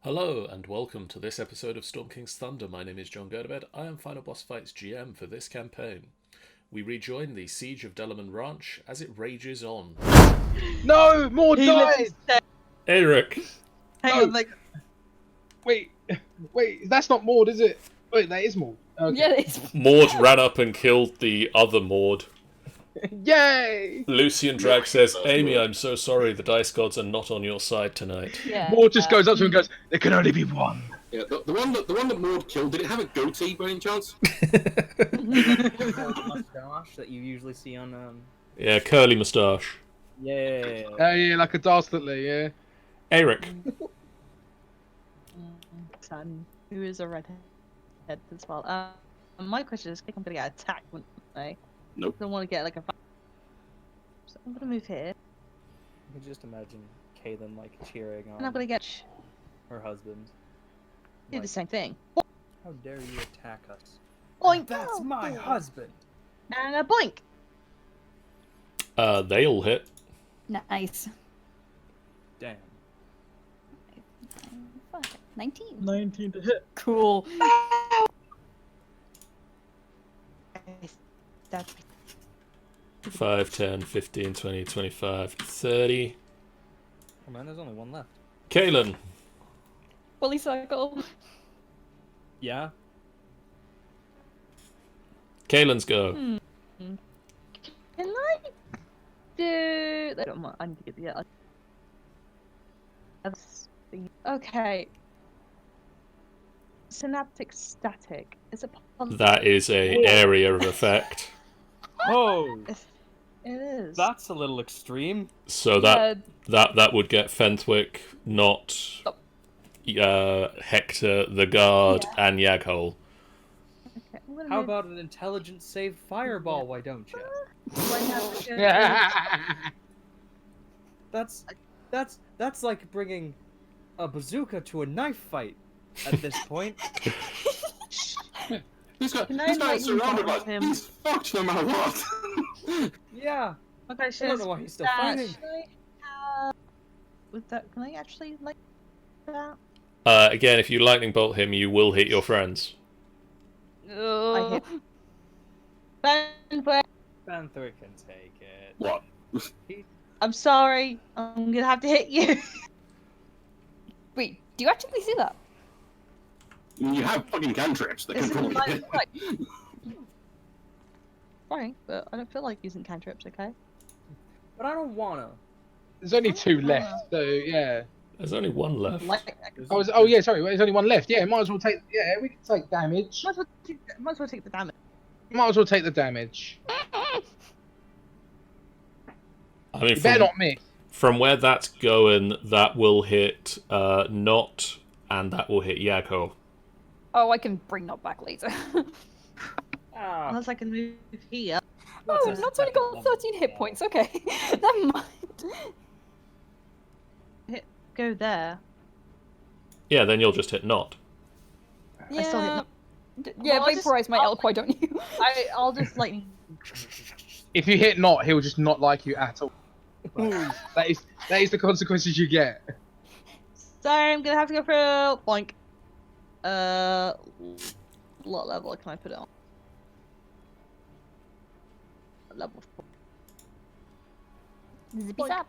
Hello and welcome to this episode of Storm King's Thunder. My name is John Gerdebed. I am Final Boss Fights GM for this campaign. We rejoin the Siege of Dellmon ranch as it rages on. No! Maud died! Eric! Hang on, like... Wait, that's not Maud, is it? Wait, that is Maud. Okay. Yeah, it's... Maud ran up and killed the other Maud. Yay! Lucian Drag says, Amy, I'm so sorry, the dice gods are not on your side tonight. Yeah, Maud just goes up to him and goes, there can only be one. Yeah, the one that Maud killed, did it have a goatee by any chance? The mustache that you usually see on Yeah, curly moustache. Yeah. Yeah, like a dastardly, yeah. Eric. Son, who is a redhead as well. My question is, I think I'm gonna get attacked, wouldn't I? Nope. I don't want to get like a. So I'm gonna move here, You can just imagine Kaylin like cheering on and I'm gonna get her husband. do the same thing. How dare you attack us? Boink! That's my husband! And a boink. They all hit. Nice. Damn. 19. 19 to hit. Cool. That's 5, 10, 15, 20, 25, 30. Oh man, there's only one left. Kaylin. fully circle. Yeah? Kaylin's go. Can I do? I don't want. I need to get the. That's the. Okay. Synaptic static. Is it possible? That is a area of effect. Oh! It is. That's a little extreme. So that would get Fenthwick, not Hector, the guard, and Yaghole. Okay, I'm gonna How move- about an intelligence save fireball, why don't you? That's like bringing a bazooka to a knife fight at this point. This Can I guy's enlighten surrounded by him? He's fucked no matter what. Yeah. Okay, I don't know why he's still fighting. Should I have... With that, can I actually like that? Again, if you lightning bolt him, you will hit your friends. I hit. Fenwick, Panther can take it. What? I'm sorry. I'm gonna have to hit you. Wait, do you actually see that? You have fucking cantrips that can This is probably my hit. fight. Fine, but I don't feel like using cantrips. Okay. But I don't wanna. There's only two left, so yeah. There's only one left. Oh yeah, sorry, there's only one left. Yeah, might as well take, we can take damage. Might as well take the damage. Might as well take the damage. I mean, You better not miss. from where that's going, that will hit Not, and that will hit Yaghole. Oh, I can bring that back later. Ah, Unless I can move here. Oh, Not's only got 13 hit points. Okay, never mind. Go there. Yeah, then you'll just hit Not. I still hit. Yeah, Well, I'll just- vaporize my I'll- elk. Why don't you? I'll just lightning. If you hit not, he'll just not like you at all. that is the consequences you get. Sorry, I'm gonna have to go through. Boink. What level can I put it on? Level 4. Zippy zap.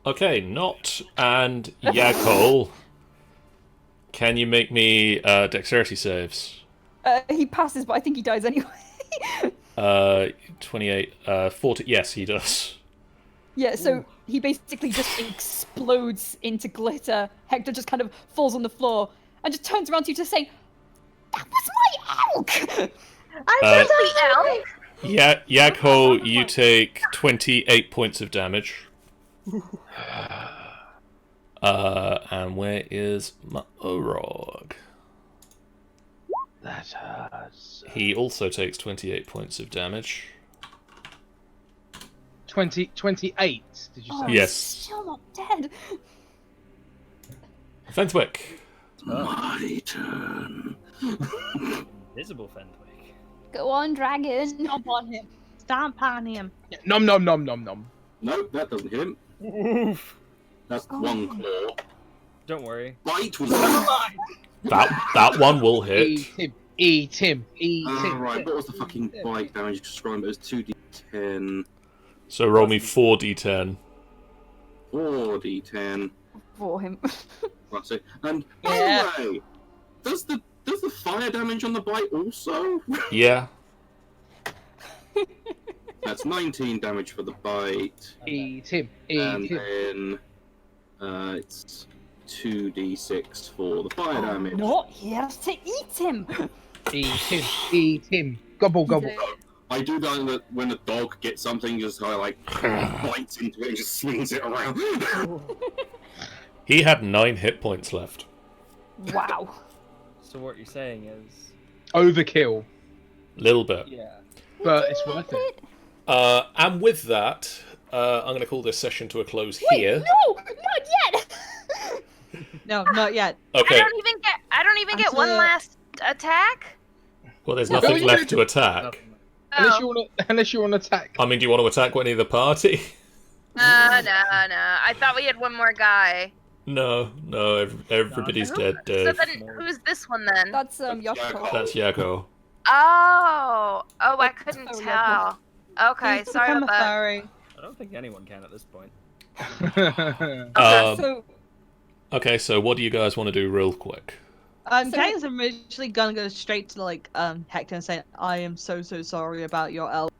Okay, Not and Yaghole. Can you make me dexterity saves? He passes, but I think he dies anyway. 28, 40. Yes, he does. Yeah, so he basically just explodes into glitter. Hector just kind of falls on the floor and just turns around to you to say, "That was my elk!" I'm the elk. Yeah, Yaghole, you take 28 points of damage. And where is my Orog? That hurts. He also takes 28 points of damage. 28, did you say? Oh, Yes. he's still not dead. Fenthwick. My turn. invisible Fenwick. Go on, dragon. Stomp on him. Stomp on him. Nom nom nom nom nom. No, that doesn't hit him. Oof. That's one claw. Don't worry. Bite was. That one will hit. Eat him. Right, what was the fucking bite damage? Described it as 2d10, So roll me 4d10. 4d10. For him. That's it. And by Yeah. the way, does the fire damage on the bite also? Yeah. That's 19 damage for the bite, Eat him. and Eat him. then it's 2d6 for the fire damage. No, he has to eat him. Eat him. Eat him. Gobble gobble. I do that when a dog gets something, just bites into it and just swings it around. He had 9 hit points left. Wow. So what you're saying is, Overkill, Little bit. yeah. but it's worth it. And with that, I'm going to call this session to a close Wait, here. no, not yet. No, not yet. Okay. I don't even get one Until- last attack. Well, there's No, nothing you left didn't- to attack. Nothing. Oh. Unless you want to attack. I mean, do you want to attack any of the party? No. I thought we had one more guy. No, everybody's Who- dead, So Dave. then, who's this one then? That's Yoshiko. That's Yakko. Oh, I couldn't Oh, tell. Okay, He's sorry become about a that. furry. I don't think anyone can at this point. So Okay, so what do you guys want to do real quick? So So- Kane's originally gonna go straight to Hector and say, "I am so sorry about your elf."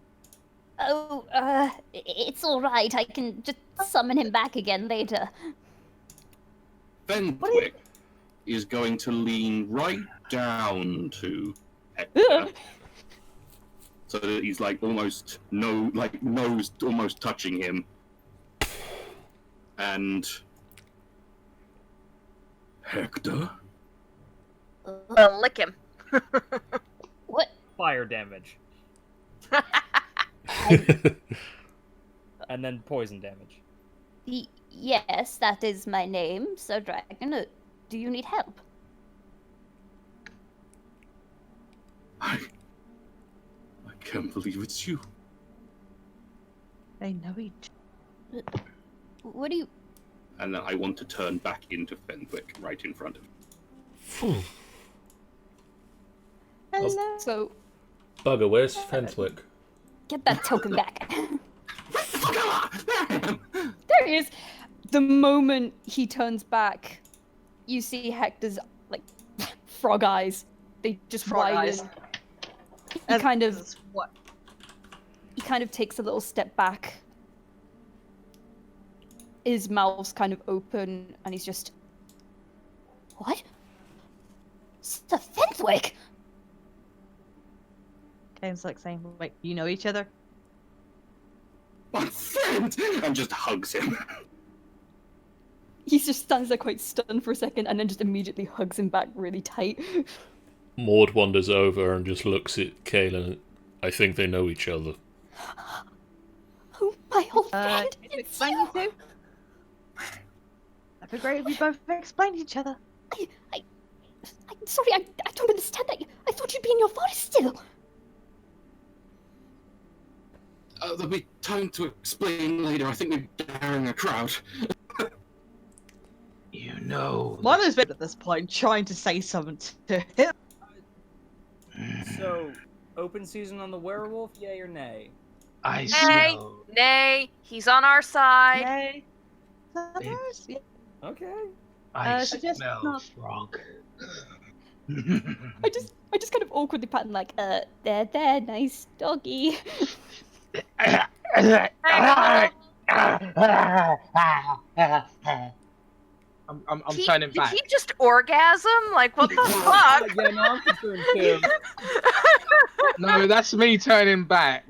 Oh, it's all right. I can just summon him back again later. Fenwick is going to lean right down to Hector, so that he's almost nose almost touching him, and Hector. Well, lick him. What? Fire damage. And then poison damage. Yes, that is my name, Sir Dragon. Do you need help? I can't believe it's you. They know each. What do you... And I want to turn back into Fenwick right in front of him. Hello. So Bugger, where's Fenwick? Get that token back. there he is. The moment he turns back, you see Hector's frog eyes. They just Frog widen. eyes. He kind of What? he kind of takes a little step back. His mouth's kind of open, and he's just. What? Sir Fenwick! Kane's saying, "Wait, you know each other?" My friend! And just hugs him. He just stands there quite stunned for a second, and then just immediately hugs him back really tight. Maud wanders over and just looks at Kaelin. I think they know each other. Oh, my old Can friend! you It's explain you! you two? That'd be great if we both explained each other. I'm sorry, I don't understand that. I thought you'd be in your forest still. There'll be time to explain later. I think we're daring a crowd. You know. One has been at this point trying to say something to him. So, open season on the werewolf, yay or nay? I Nay, smell. nay, he's on our side. Yay. Others? Yeah. Okay. I suggest smell not. frog. I just kind of awkwardly pat him there, nice doggy. I'm turning back. Did he just orgasm? What the fuck? Yeah, no, I'm concerned too. No, that's me turning back.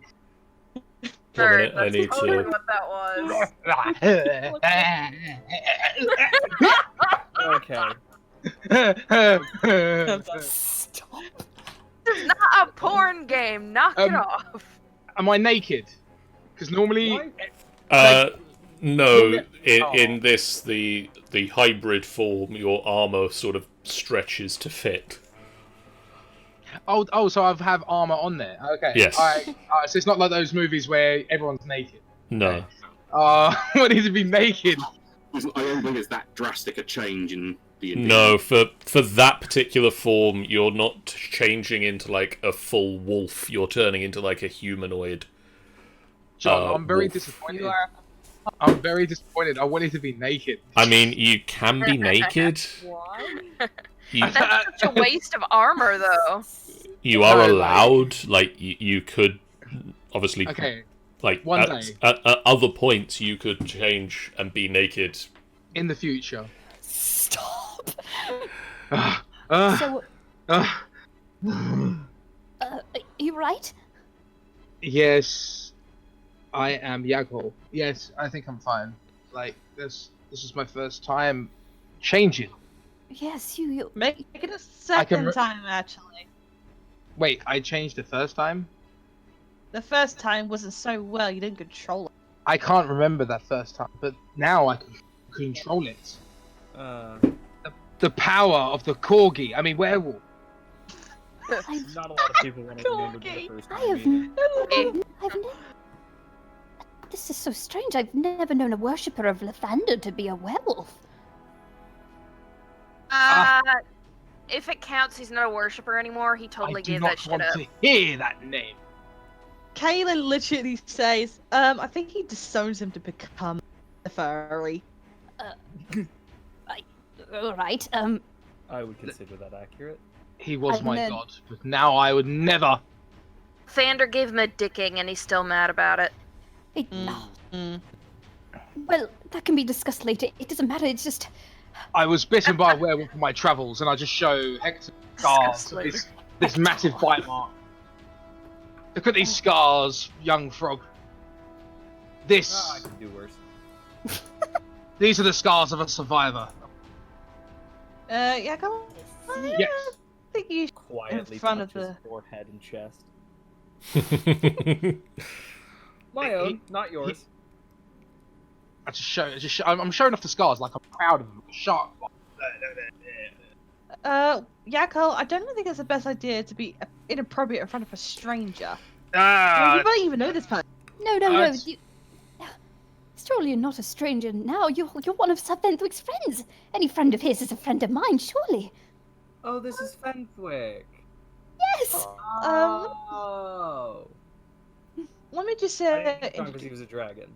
One minute, I That's need totally to. what that was. Okay. Stop. This is not a porn game. Knock it off. Am I naked? Because normally, No. In this, the hybrid form, your armor sort of stretches to fit. oh, so I have armor on there. Okay. Yes. Alright, so it's not like those movies where everyone's naked. No. I need to be naked. I don't believe it's that drastic a change in the. No, for that particular form, you're not changing into like a full wolf. You're turning into like a humanoid. John, I'm very wolf. disappointed. You are. I'm very disappointed. I wanted to be naked. I mean, you can be naked. Why? You, That's such a waste of armor, though. you are No, like- allowed. Like you could obviously Okay, like one at, day. at other points you could change and be naked. in the future. Stop. So, uh, are you right? yes, I am Yago. Yes, I think I'm fine. Like this is my first time changing. Yes, you. Make it a I can second re- time, actually. Wait, I changed the first time? The first time wasn't so well, you didn't control it. I can't remember that first time, but now I can control it. The power of the corgi. I mean, werewolf. Not a lot of people want to remember the first I time. have. I've never. This is so strange. I've never known a worshipper of Lathander to be a werewolf. If it counts, he's not a worshiper anymore. He totally I do gave that not shit want up. to hear that name. Kaylin literally says, I think he disowns him to become a furry. All right. I would consider that accurate. He was And my then- god, but now I would never. Thander gave him a dicking, and he's still mad about it. It, Mm. Well, that can be discussed later. It doesn't matter. It's just. I was bitten by a werewolf in my travels, and I just show Hector scars of this massive bite mark. Look at these scars, young frog. This. Ah, I could do worse. These are the scars of a survivor. Yeah, come on. Yes. I think you Quietly In front touch of his the- forehead and chest. He My He- own, not yours. I'm showing off the scars like I'm proud of them. Shark. Yakko, I don't think it's the best idea to be inappropriate in front of a stranger. Ah, You don't even know this person. No. it's- You... Surely you're not a stranger now. You're one of Sir Fenthwick's friends. Any friend of his is a friend of mine, surely. Oh, this is Fenthwick. Yes. Oh. Let me just I say, didn't know because he was a dragon.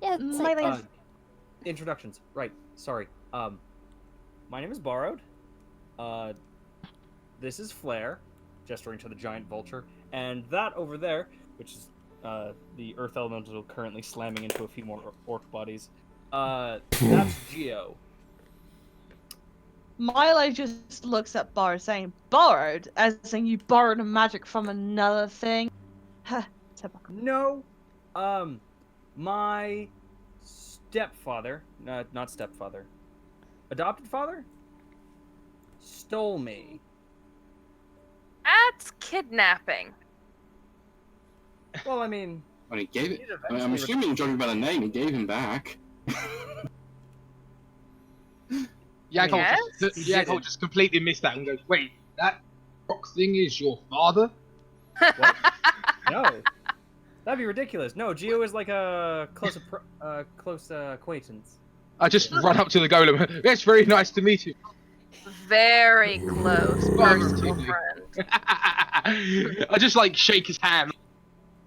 Yeah. my name is Introductions. Right. Sorry. My name is Borrowed. This is Flare, gesturing to the giant vulture, and that over there, which is the Earth Elemental currently slamming into a few more orc bodies. That's Geo. Milo just looks at Borrowed, saying, "Borrowed," as in you borrowed a magic from another thing. Huh. Typical. No. My stepfather, not stepfather, adopted father, stole me. That's kidnapping. Well, I mean, And he gave it. he'd I mean, I'm eventually assuming, judging by the name, he gave him back. Yakko Yes? Yakko just completely missed that and goes, "Wait, that rock thing is your father?" No, that'd be ridiculous. No, Geo is like a close acquaintance. I just run up to the golem. It's very nice to meet you. Very close personal Positively. friend. I just like shake his hand.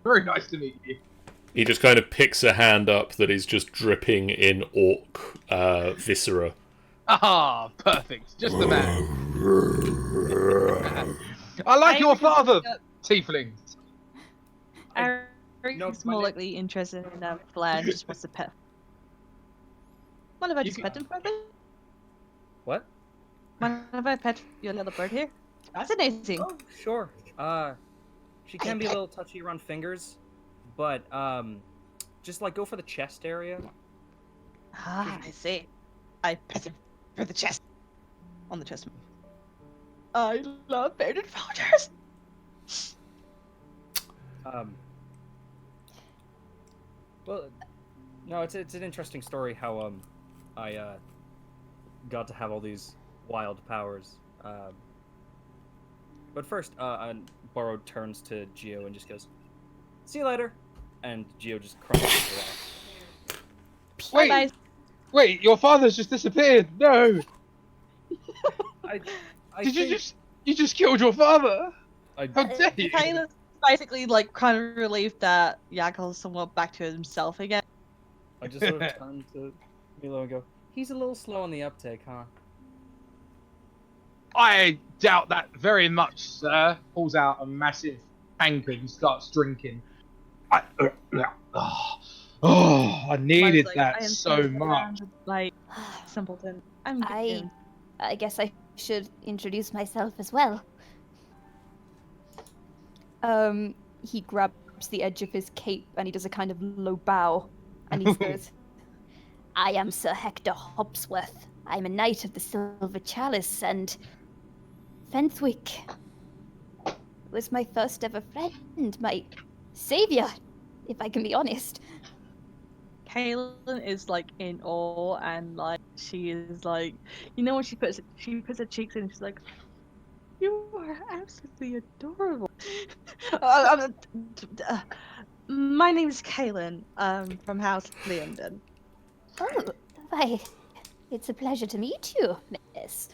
Very nice to meet you. just kind of picks a hand up that is just dripping in orc viscera. Ah, perfect. Just the man. I like your father, tieflings. Eric's No, my more name- likely interested in Blair and just wants to pet. Mind if I You just can- pet him for a bit? What? Mind if I pet your little bird here? Fascinating. Oh, sure. She can be a little touchy around fingers, but just like go for the chest area. Ah, I see. I pet him for the chest. On the chest. I love bearded vultures. Well, no, it's an interesting story how I got to have all these wild powers. But first, Borrowed turns to Geo and just goes, "See you later," and Geo just crunches her off. Wait, Bye, wait, your father's just disappeared. No. I Did you think just killed your father? I, How dare you? Kayla's basically like kind of relieved that Yakel's somewhat back to himself again. I just sort of turn to Milo and go, he's a little slow on the uptake, huh? I doubt that very much, sir. Pulls out a massive tankard and starts drinking. I needed Like, that I am so much. Like simpleton. I'm good. I guess I should introduce myself as well. He grabs the edge of his cape and he does a kind of low bow, and he goes, I am Sir Hector Hopsworth. I'm a knight of the Silver Chalice, and Fenthwick was my first ever friend, my savior, if I can be honest. Kaylin is like in awe, and like she is like, you know, when she puts her cheeks in, she's like, "You are absolutely adorable." My name is Kaylin. From House Leondon. Oh, why, it's a pleasure to meet you, miss.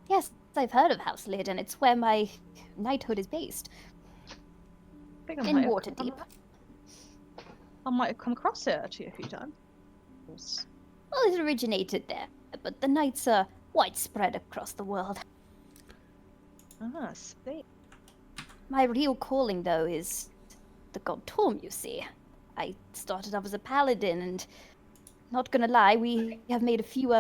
Yes, I've heard of House Leodon. It's where my knighthood is based. I think I In might have Waterdeep. I might have come across it actually a few times. Well, it originated there, but the knights are widespread across the world. Ah, see. My real calling, though, is the god Torm, you see. I started off as a paladin, and not gonna lie, we have made a few,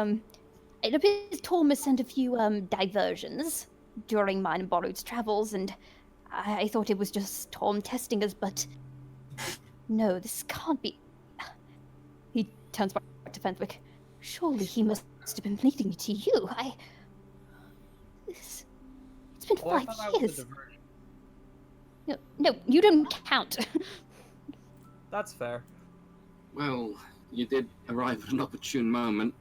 it appears Torm has sent a few, diversions during mine and Borrowed's travels, and I thought it was just Torm testing us, but no, this can't be. he turns back to Fenthwick. Surely he must have been leading me to you. It's been Well, I 5 thought that was a years. diversion. No, you don't count. That's fair. Well, you did arrive at an opportune moment.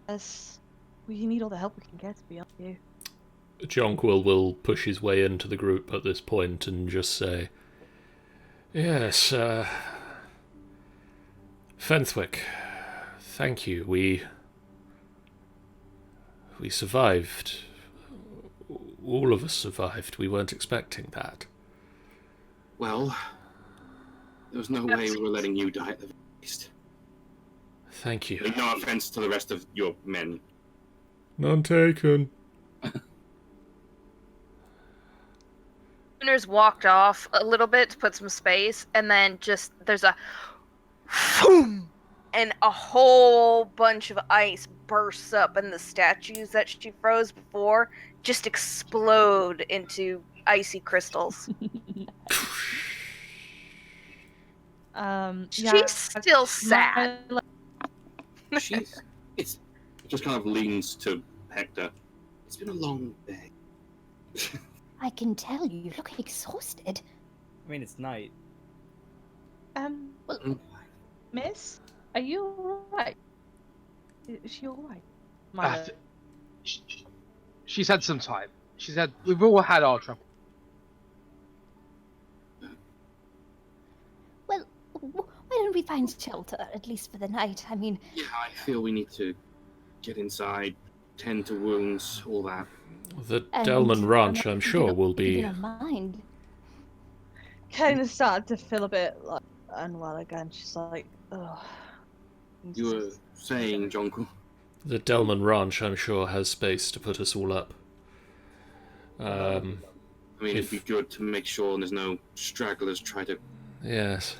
Yes, we need all the help we can get. To be honest with you. Jonquil will push his way into the group at this point and just say, "Yes, Fenthwick, thank you. We survived. All of us survived. We weren't expecting that." Well, there was no way we were letting you die at the very least. Thank you. I mean, no offense to the rest of your men. None taken. Luna's walked off a little bit to put some space, and then just there's a boom, and a whole bunch of ice bursts up, and the statues that she froze before just explode into icy crystals. Yeah, She's still sad. It's just kind of leans to Hector. It's been a long day. I can tell you look exhausted. I mean, it's night. Well, Miss, are you alright? Is she alright? She's had some time. We've all had our trouble. well, why don't we find shelter, at least for the night? I mean, Yeah, I feel we need to get inside, tend to wounds, all that. The And Dellmon Ranch, I'm I'm not sure, thinking will of- thinking be... of mind. Kind of started to feel a bit like unwell again. She's like, ugh. You were saying, Jonquil? The Dellmon Ranch, I'm sure, has space to put us all up. I mean, it'd be good to make sure there's no stragglers try to... Yes.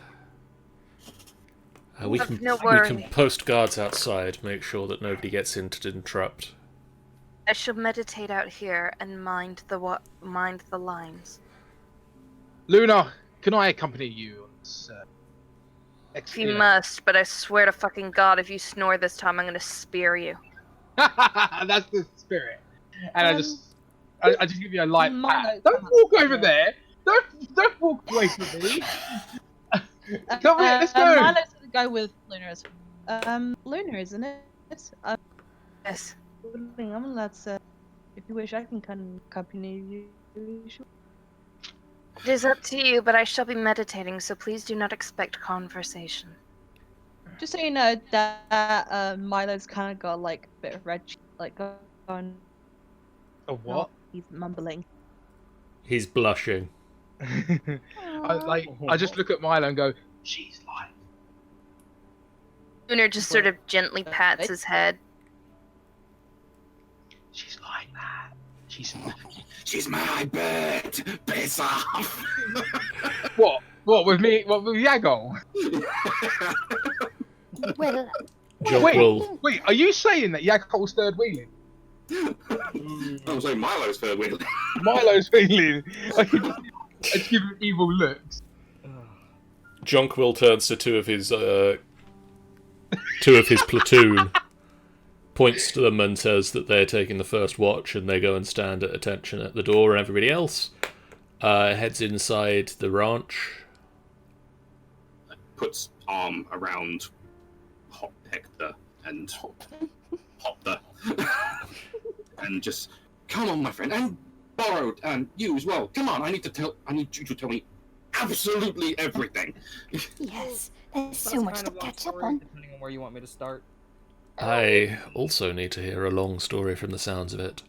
We Have can no we worry. can post guards outside, make sure that nobody gets in to interrupt. I shall meditate out here and mind the lines. Luna, can I accompany you on this? If you must, but I swear to fucking God, if you snore this time, I'm gonna spear you. That's the spirit. And I just give you a light Milo, pat. Don't come on. walk over there. Don't walk away from me. Come here, let's go. Milo's gonna go with Luna as Luna, isn't it? Yes. I'm allowed to. If you wish, I can accompany you. Sure. It is up to you, but I shall be meditating, so please do not expect conversation. Just so you know that Milo's kind of got like a bit of red, like on. A what? He's mumbling. He's blushing. I just look at Milo and go, she's lying. Lunar just sort of gently pats his head. She's lying, man. She's my bird. Piss off. What? What with me? What with Yagol? Well, Wait, are you saying that Yagol's third wheeling? I was saying Milo's third wheel. Milo's wheeling. I give him evil looks. Jonquil turns to two of his platoon, points to them and says that they're taking the first watch, and they go and stand at attention at the door, and everybody else heads inside the ranch. Puts arm around Hector and Hopper, and just come on, my friend, and Borrowed, and you as well. Come on, I need you to tell me absolutely everything. yes, there's so That's much kind to of a long catch up story, on. depending on where you want me to start. I also need to hear a long story from the sounds of it.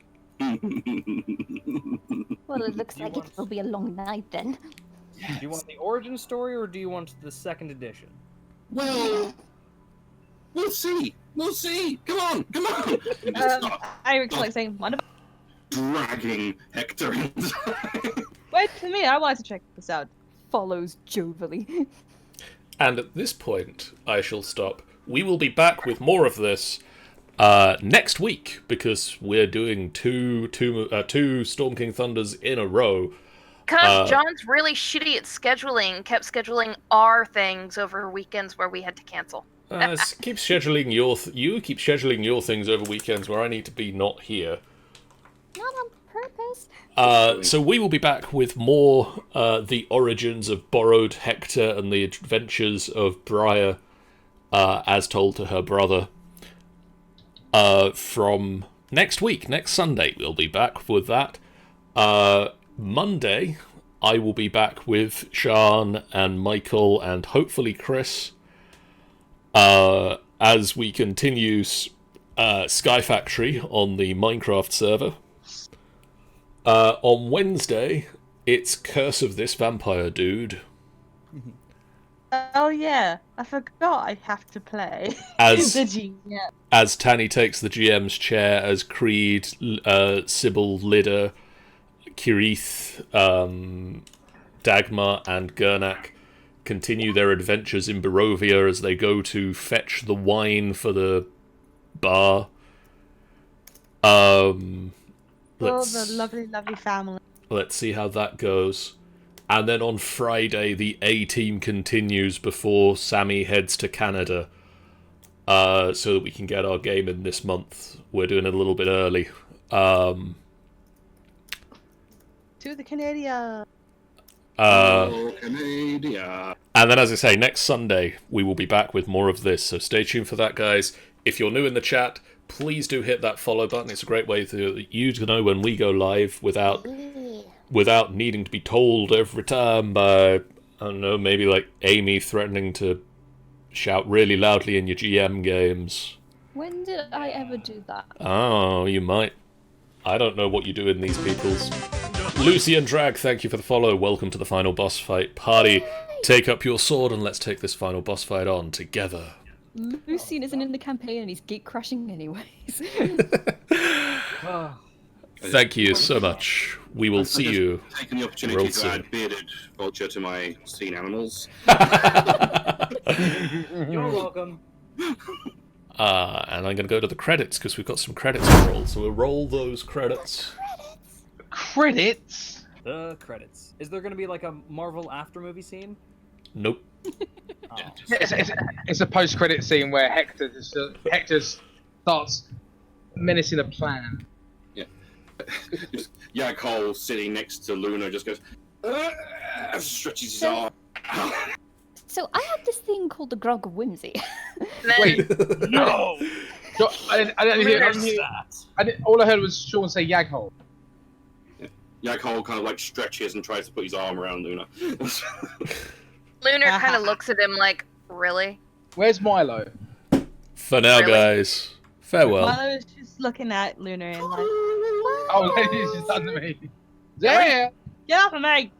Well, it looks Do you like want- it will be a long night then. Do you want the origin story or do you want the second edition? Well, we'll see. We'll see. Come on. And just start I was like saying, "Mind about-" dragging Hector inside. Wait for me. I wanted to check this out. Follows jovially. And at this point, I shall stop. We will be back with more of this next week, because we're doing two Storm King Thunders in a row. Because John's really shitty at scheduling, kept scheduling our things over weekends where we had to cancel. Keep scheduling you keep scheduling your things over weekends where I need to be not here. Not on purpose. So we will be back with more the origins of Borrowed, Hector, and the adventures of Briar, as told to her brother. From next week, next Sunday, we'll be back with that. Monday, I will be back with Sean and Michael and hopefully Chris, as we continue Sky Factory on the Minecraft server. On Wednesday, it's Curse of This Vampire Dude. Oh yeah, I forgot I have to play. As the GM. as Tanny takes the GM's chair, as Creed, Sybil, Lidda, Kirith, Dagmar, and Gurnak continue their adventures in Barovia as they go to fetch the wine for the bar. Oh, the lovely, lovely family. Let's see how that goes. And then on Friday, the A-Team continues before Sammy heads to Canada, so that we can get our game in this month. We're doing it a little bit early. To the Canada. Canada. And then, as I say, next Sunday, we will be back with more of this, so stay tuned for that, guys. If you're new in the chat, please do hit that follow button. It's a great way for you to know when we go live without needing to be told every time by, I don't know, maybe like Amy threatening to shout really loudly in your GM games. When did I ever do that? Oh, you might. I don't know what you do in these people's. Lucy and Drag, thank you for the follow. Welcome to the final boss fight party. Take up your sword and let's take this final boss fight on together. Lucian isn't in the campaign and he's gate crashing anyways. Thank you so much. We will see you. Taking the opportunity real to soon. add bearded vulture to my scene animals. You're welcome. And I'm going to go to the credits because we've got some credits to roll. So we'll roll those credits. Credits? The credits. Is there going to be like a Marvel after movie scene? Nope. Oh. It's a post-credit scene where Hector starts menacing a plan. Just Yakol sitting next to Luna just goes, stretches his So- arm. So I have this thing called the Grog of Whimsy. And then Wait, no! So, I didn't hear, all I heard was Sean say Yaghole. Yakol kind of like stretches and tries to put his arm around Luna. Lunar kind of looks at him like, really? Where's Milo? For now, Really? guys. Farewell. Milo is just looking at Luna and like, Oh, she's done to me. Yeah. get off of me!